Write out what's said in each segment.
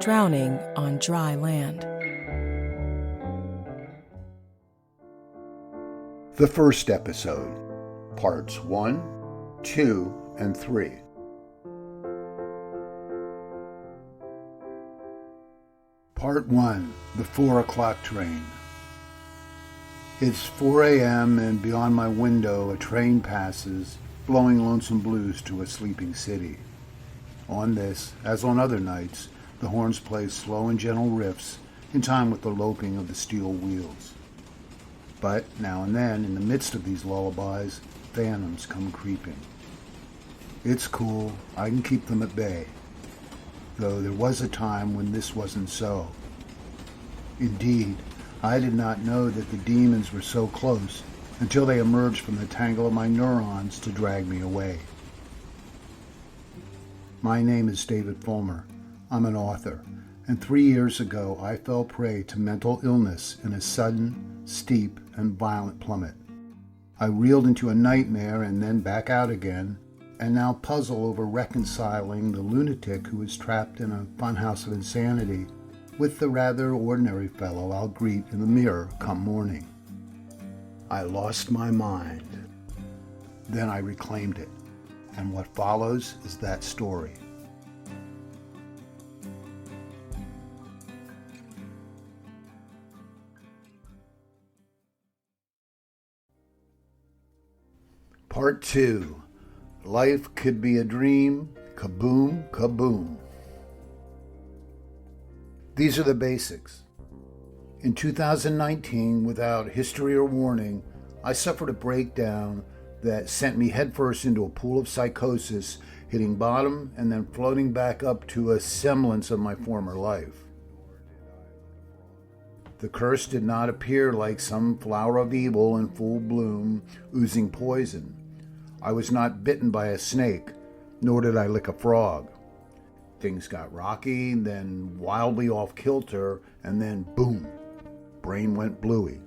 Drowning on dry land. The first episode, parts 1, 2, and 3. Part 1, the 4 o'clock train. It's 4 a.m. and beyond my window a train passes, blowing lonesome blues to a sleeping city. On this, as on other nights, the horns play slow and gentle riffs in time with the loping of the steel wheels. But now and then, in the midst of these lullabies, phantoms come creeping. It's cool, I can keep them at bay, though there was a time when this wasn't so. Indeed, I did not know that the demons were so close until they emerged from the tangle of my neurons to drag me away. My name is David Fulmer. I'm an author, and 3 years ago I fell prey to mental illness in a sudden, steep, and violent plummet. I reeled into a nightmare and then back out again, and now puzzle over reconciling the lunatic who is trapped in a funhouse of insanity with the rather ordinary fellow I'll greet in the mirror come morning. I lost my mind. Then I reclaimed it, and what follows is that story. Part 2. Life could be a dream. Kaboom, kaboom. These are the basics. In 2019, without history or warning, I suffered a breakdown that sent me headfirst into a pool of psychosis, hitting bottom and then floating back up to a semblance of my former life. The curse did not appear like some flower of evil in full bloom, oozing poison. I was not bitten by a snake, nor did I lick a frog. Things got rocky, then wildly off kilter, and then boom, brain went bluey.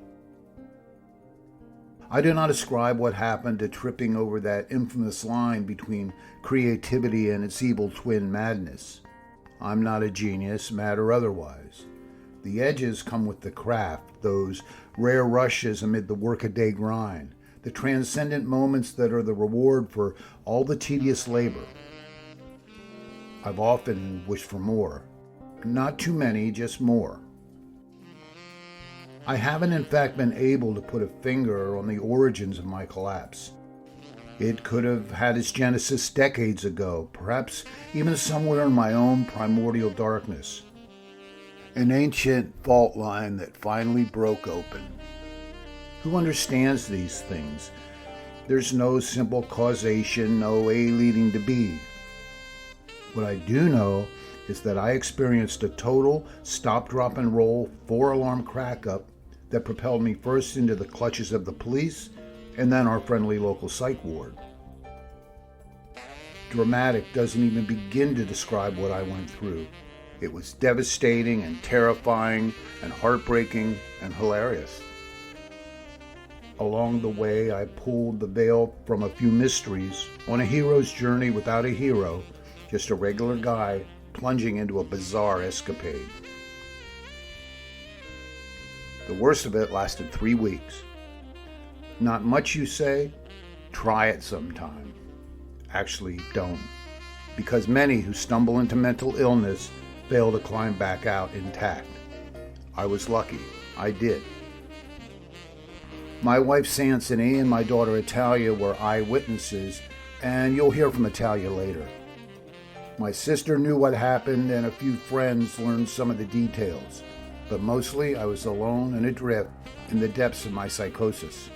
I do not ascribe what happened to tripping over that infamous line between creativity and its evil twin madness. I'm not a genius, mad or otherwise. The edges come with the craft, those rare rushes amid the workaday grind, the transcendent moments that are the reward for all the tedious labor. I've often wished for more. Not too many, just more. I haven't in fact been able to put a finger on the origins of my collapse. It could have had its genesis decades ago, perhaps even somewhere in my own primordial darkness. An ancient fault line that finally broke open. Who understands these things? There's no simple causation, no A leading to B. What I do know is that I experienced a total stop, drop, and roll 4-alarm crack-up that propelled me first into the clutches of the police and then our friendly local psych ward. Dramatic doesn't even begin to describe what I went through. It was devastating and terrifying and heartbreaking and hilarious. Along the way, I pulled the veil from a few mysteries on a hero's journey without a hero, just a regular guy plunging into a bizarre escapade. The worst of it lasted 3 weeks. Not much, you say? Try it sometime. Actually, don't. Because many who stumble into mental illness fail to climb back out intact. I was lucky. I did. My wife Sansony and my daughter Italia were eyewitnesses, and you'll hear from Italia later. My sister knew what happened, and a few friends learned some of the details, but mostly I was alone and adrift in the depths of my psychosis.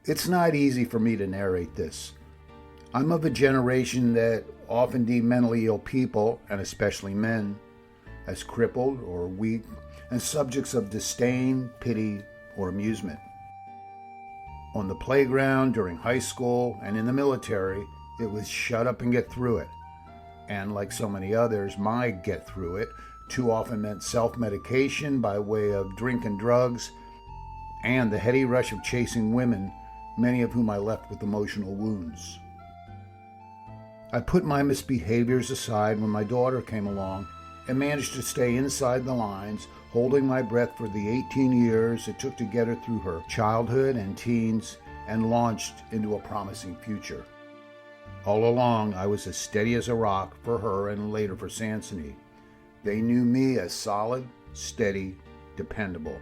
It's not easy for me to narrate this. I'm of a generation that often deem mentally ill people, and especially men, as crippled or weak and subjects of disdain, pity, or amusement. On the playground, during high school, and in the military, it was shut up and get through it. And like so many others, my get through it too often meant self-medication by way of drink and drugs, and the heady rush of chasing women many of whom I left with emotional wounds. I put my misbehaviors aside when my daughter came along and managed to stay inside the lines, holding my breath for the 18 years it took to get her through her childhood and teens and launched into a promising future. All along, I was as steady as a rock for her and later for Sansony. They knew me as solid, steady, dependable.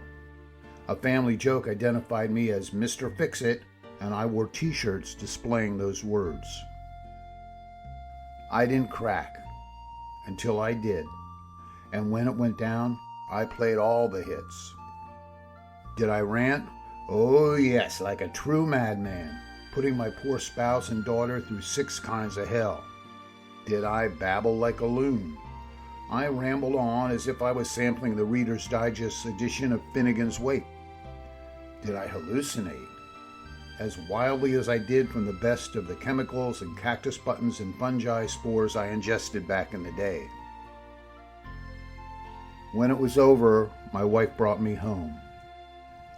A family joke identified me as Mr. Fix-It, and I wore t-shirts displaying those words. I didn't crack until I did, and when it went down, I played all the hits. Did I rant? Oh yes, like a true madman, putting my poor spouse and daughter through 6 kinds of hell. Did I babble like a loon? I rambled on as if I was sampling the Reader's Digest edition of Finnegan's Wake. Did I hallucinate? As wildly as I did from the best of the chemicals and cactus buttons and fungi spores I ingested back in the day. When it was over, my wife brought me home.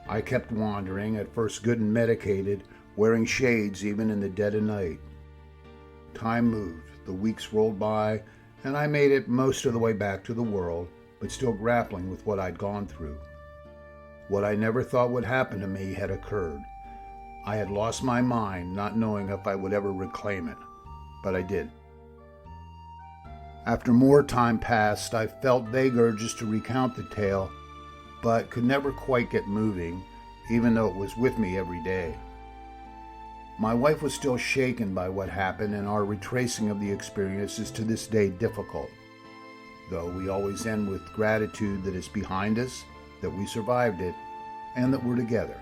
I kept wandering, at first good and medicated, wearing shades even in the dead of night. Time moved, the weeks rolled by, and I made it most of the way back to the world, but still grappling with what I'd gone through. What I never thought would happen to me had occurred. I had lost my mind, not knowing if I would ever reclaim it, but I did. After more time passed, I felt vague urges to recount the tale, but could never quite get moving, even though it was with me every day. My wife was still shaken by what happened, and our retracing of the experience is to this day difficult, though we always end with gratitude that it's behind us, that we survived it, and that we're together.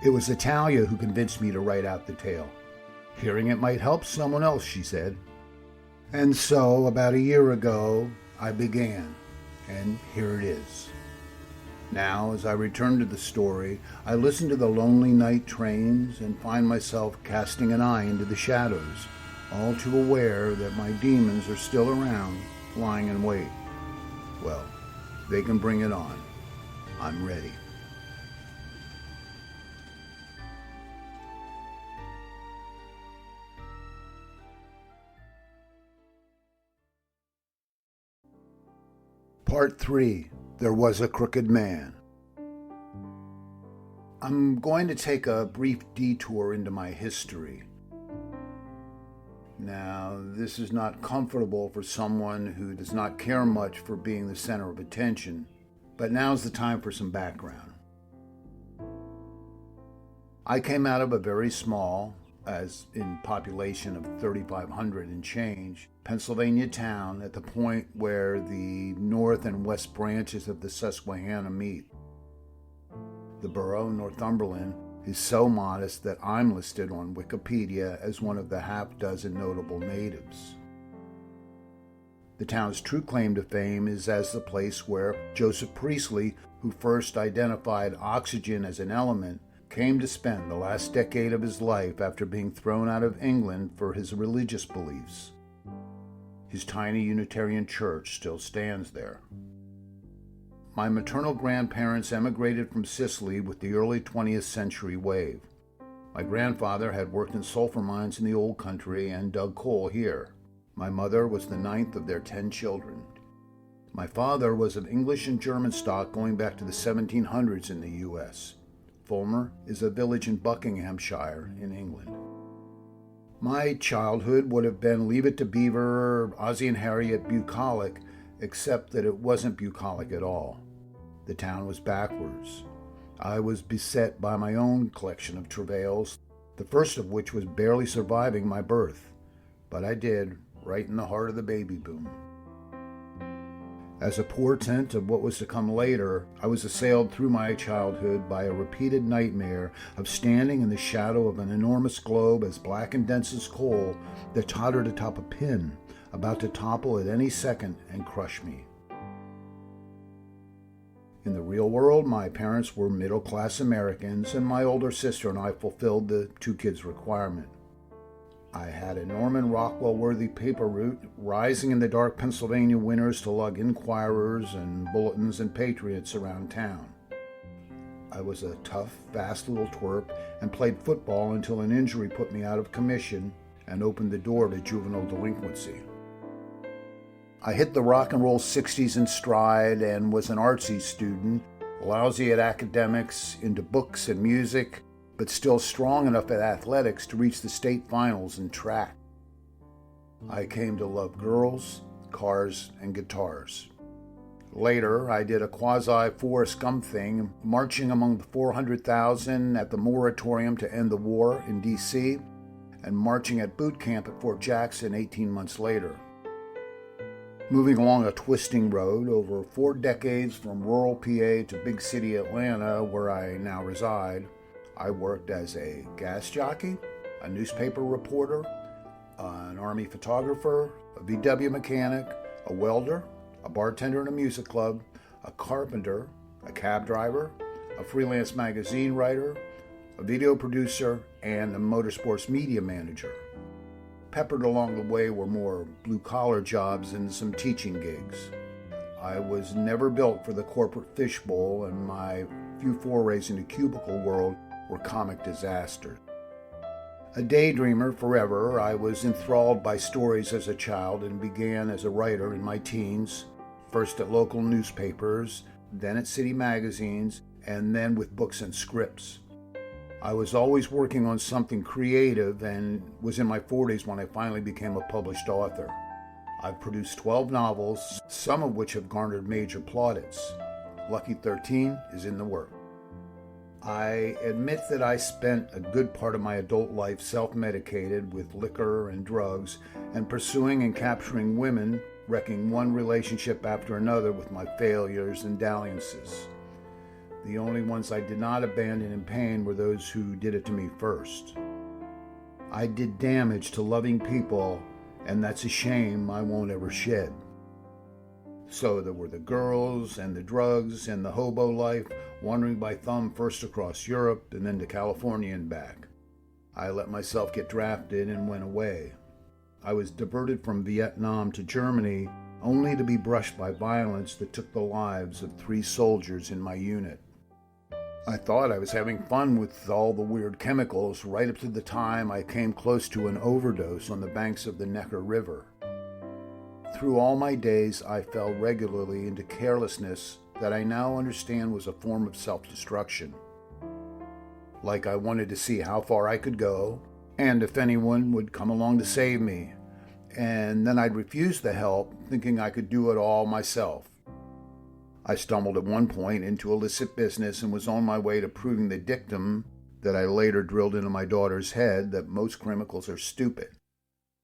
It was Italia who convinced me to write out the tale. Hearing it might help someone else, she said. And so, about a year ago, I began, and here it is. Now, as I return to the story, I listen to the lonely night trains and find myself casting an eye into the shadows, all too aware that my demons are still around, lying in wait. Well, they can bring it on. I'm ready. Part 3. There Was a Crooked Man. I'm going to take a brief detour into my history. Now, this is not comfortable for someone who does not care much for being the center of attention, but now's the time for some background. I came out of a very small, as in population of 3,500 and change, Pennsylvania town at the point where the north and west branches of the Susquehanna meet. The borough, Northumberland, is so modest that I'm listed on Wikipedia as one of the half-dozen notable natives. The town's true claim to fame is as the place where Joseph Priestley, who first identified oxygen as an element, came to spend the last decade of his life after being thrown out of England for his religious beliefs. His tiny Unitarian church still stands there. My maternal grandparents emigrated from Sicily with the early 20th century wave. My grandfather had worked in sulfur mines in the old country and dug coal here. My mother was the 9th of their 10 children. My father was of English and German stock going back to the 1700s in the U.S. Fulmer is a village in Buckinghamshire in England. My childhood would have been Leave It to Beaver, Ozzie and Harriet bucolic, except that it wasn't bucolic at all. The town was backwards. I was beset by my own collection of travails, the first of which was barely surviving my birth, but I did, right in the heart of the baby boom. As a portent of what was to come later, I was assailed through my childhood by a repeated nightmare of standing in the shadow of an enormous globe as black and dense as coal that tottered atop a pin, about to topple at any second and crush me. In the real world, my parents were middle-class Americans, and my older sister and I fulfilled the 2 kids requirement. I had a Norman Rockwell-worthy paper route, rising in the dark Pennsylvania winters to lug Inquirers and Bulletins and Patriots around town. I was a tough, fast little twerp and played football until an injury put me out of commission and opened the door to juvenile delinquency. I hit the rock and roll 60s in stride and was an artsy student, lousy at academics, into books and music, but still strong enough at athletics to reach the state finals in track. I came to love girls, cars, and guitars. Later, I did a quasi-Forrest Gump thing, marching among the 400,000 at the moratorium to end the war in D.C., and marching at boot camp at Fort Jackson 18 months later. Moving along a twisting road over 4 decades from rural PA to big city Atlanta, where I now reside, I worked as a gas jockey, a newspaper reporter, an Army photographer, a VW mechanic, a welder, a bartender in a music club, a carpenter, a cab driver, a freelance magazine writer, a video producer, and a motorsports media manager. Peppered along the way were more blue-collar jobs and some teaching gigs. I was never built for the corporate fishbowl, and my few forays into cubicle world were comic disasters. A daydreamer forever, I was enthralled by stories as a child and began as a writer in my teens, first at local newspapers, then at city magazines, and then with books and scripts. I was always working on something creative and was in my 40s when I finally became a published author. I've produced 12 novels, some of which have garnered major plaudits. Lucky 13 is in the works. I admit that I spent a good part of my adult life self-medicated with liquor and drugs and pursuing and capturing women, wrecking one relationship after another with my failures and dalliances. The only ones I did not abandon in pain were those who did it to me first. I did damage to loving people, and that's a shame I won't ever shed. So there were the girls and the drugs and the hobo life, wandering by thumb first across Europe and then to California and back. I let myself get drafted and went away. I was diverted from Vietnam to Germany only to be brushed by violence that took the lives of 3 soldiers in my unit. I thought I was having fun with all the weird chemicals right up to the time I came close to an overdose on the banks of the Neckar River. Through all my days, I fell regularly into carelessness that I now understand was a form of self-destruction. Like I wanted to see how far I could go, and if anyone would come along to save me, and then I'd refuse the help, thinking I could do it all myself. I stumbled at one point into illicit business and was on my way to proving the dictum that I later drilled into my daughter's head that most criminals are stupid.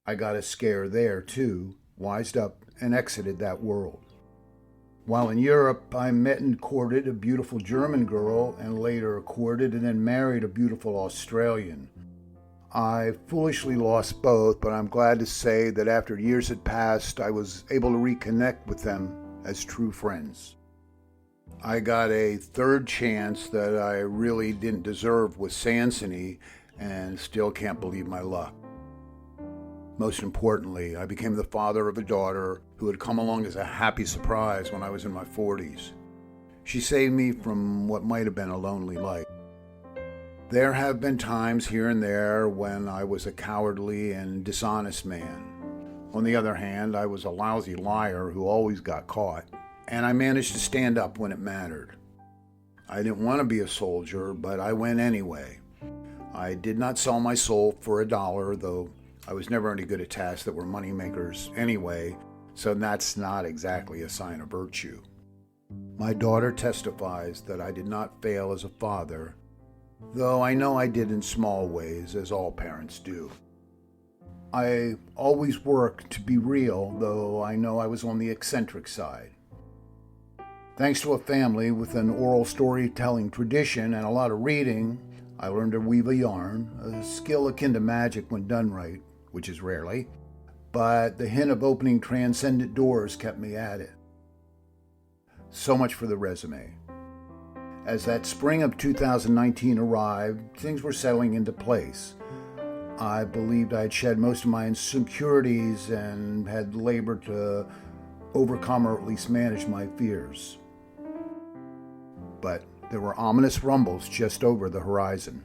I got a scare there, too, wised up, and exited that world. While in Europe, I met and courted a beautiful German girl and later courted and then married a beautiful Australian. I foolishly lost both, but I'm glad to say that after years had passed, I was able to reconnect with them as true friends. I got a third chance that I really didn't deserve with Sansony and still can't believe my luck. Most importantly, I became the father of a daughter who had come along as a happy surprise when I was in my 40s. She saved me from what might have been a lonely life. There have been times here and there when I was a cowardly and dishonest man. On the other hand, I was a lousy liar who always got caught, and I managed to stand up when it mattered. I didn't want to be a soldier, but I went anyway. I did not sell my soul for $1, though I was never any good at tasks that were money makers anyway, so that's not exactly a sign of virtue. My daughter testifies that I did not fail as a father, though I know I did in small ways, as all parents do. I always worked to be real, though I know I was on the eccentric side. Thanks to a family with an oral storytelling tradition and a lot of reading, I learned to weave a yarn, a skill akin to magic when done right, which is rarely, but the hint of opening transcendent doors kept me at it. So much for the resume. As that spring of 2019 arrived, things were settling into place. I believed I had shed most of my insecurities and had labored to overcome or at least manage my fears. But There were ominous rumbles just over the horizon.